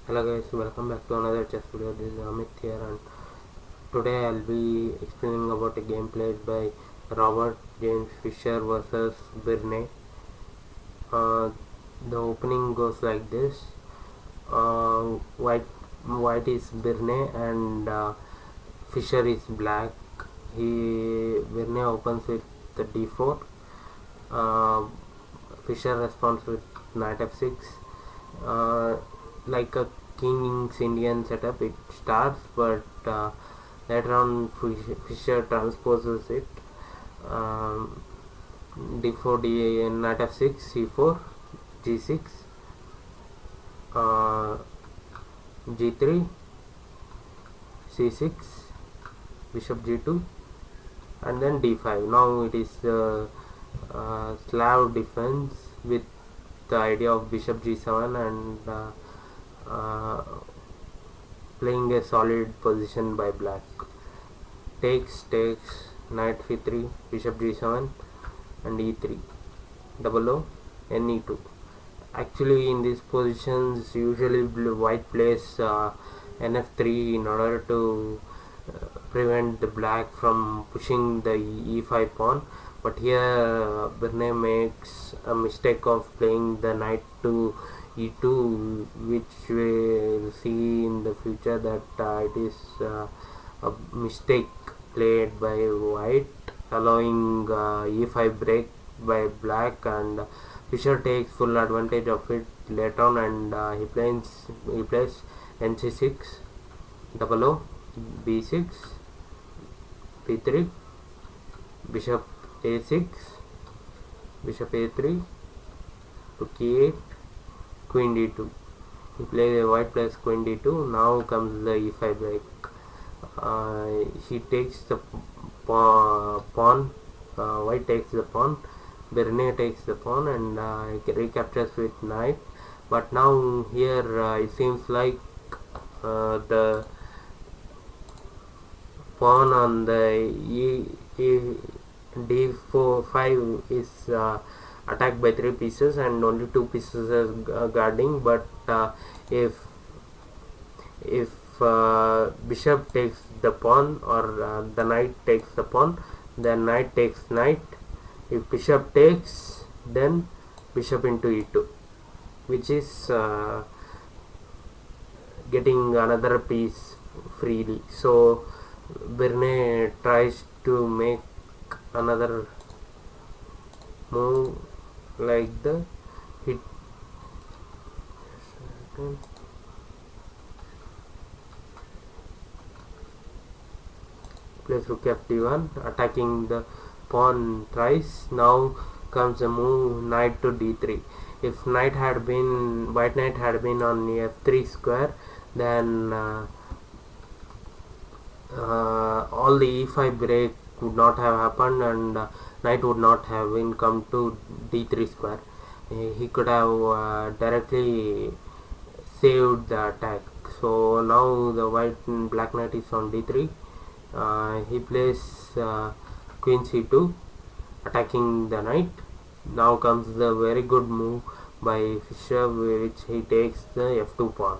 Hello guys, welcome back to another chess video. This is Amit here, and today I'll be explaining about a game played by Robert James Fischer versus Birney. The opening goes like this. White is Birney and Fischer is black. Birney opens with the d4. Uh, Fischer responds with knight f6. Like a King's Indian setup, it starts, but later on Fischer transposes it. D4, knight f6, c4, g6, g3, c6, bishop g2, and then d5. Now it is Slav defense with the idea of bishop g7 and playing a solid position by black. Takes, knight c3, bishop g7 and e3, double O, ne2. Actually in these positions usually white plays nf3 in order to prevent the black from pushing the e5 pawn, but here Birney makes a mistake of playing the knight to e2, which we will see in the future that it is a mistake played by white, allowing e5 break by black, and Fischer takes full advantage of it later on, and he plays nc6, double O, b6, b3, bishop a6, bishop a3 to k8, queen d2. White plays queen d2. Now comes the e5 break. He takes the pawn. White takes the pawn. Birney takes the pawn and recaptures with knight. But now here it seems like the pawn on the d4 5 is attacked by 3 pieces and only 2 pieces are guarding. But if bishop takes the pawn or the knight takes the pawn, then knight takes knight. If bishop takes, then bishop into e2, which is getting another piece freely. So Birney tries to make another move like the hit. Plays rook f d1, attacking the pawn thrice. Now comes a move knight to d3. If white knight had been on f3 square, then all the e5 break would not have happened, and knight would not have been come to d3 square. He could have directly saved the attack. So now the black knight is on d3. He plays queen c2, attacking the knight. Now comes the very good move by Fischer, which he takes the f2 pawn.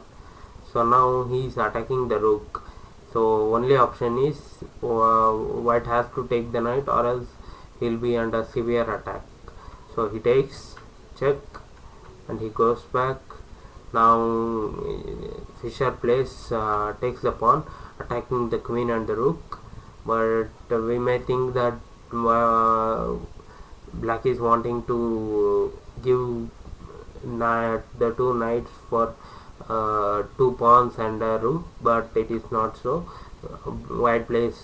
So now he is attacking the rook. So only option is white has to take the knight, or else he'll be under severe attack. So he takes, check, and he goes back. Now Fischer plays takes the pawn, attacking the queen and the rook. But we may think that black is wanting to give the two knights for 2 pawns and a rook, but it is not so. White plays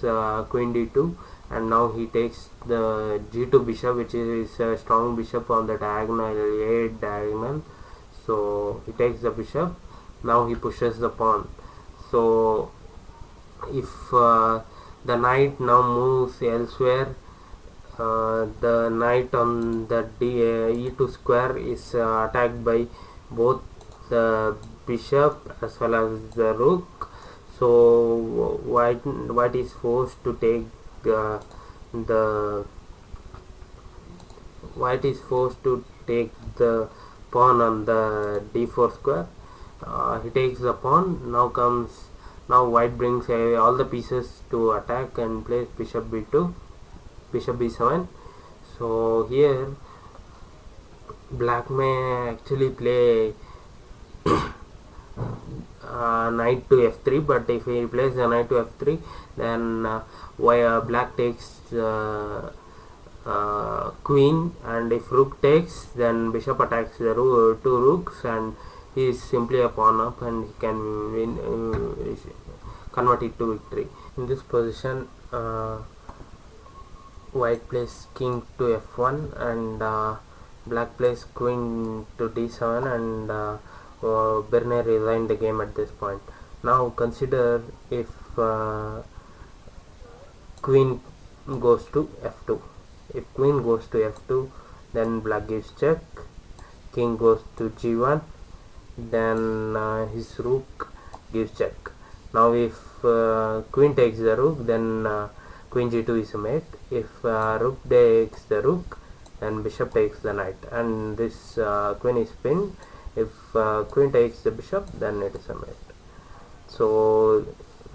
queen d2, and now he takes the g2 bishop, which is a strong bishop on the diagonal, a8 diagonal. So he takes the bishop. Now he pushes the pawn. So if the knight now moves elsewhere, the knight on the e2 square is attacked by both the bishop as well as the rook. So white is forced to take the white is forced to take the pawn on the d4 square. He takes the pawn. Now white brings all the pieces to attack and plays bishop b2, bishop b7. So here black may actually play knight to f3, but if he plays the knight to f3, then black takes queen, and if rook takes, then bishop attacks the two rooks, and he is simply a pawn up, and he can win, convert it to victory. In this position, white plays king to f1, and black plays queen to d7, and Berner resigned the game at this point. Now consider if queen goes to f2. If queen goes to f2, then black gives check. King goes to g1, then his rook gives check. Now if queen takes the rook, then queen g2 is a mate. If rook takes the rook, then bishop takes the knight, and this queen is pinned. If queen takes the bishop, then it is a mate. So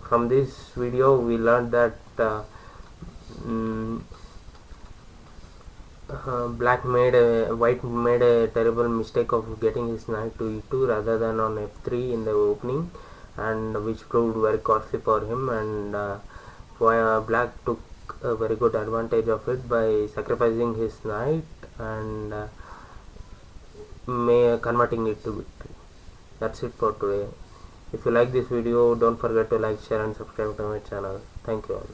from this video we learned that white made a terrible mistake of getting his knight to e2 rather than on f3 in the opening, and which proved very costly for him, and black took a very good advantage of it by sacrificing his knight and converting it to victory. That's it for today. If you like this video, don't forget to like, share and subscribe to my channel. Thank you all.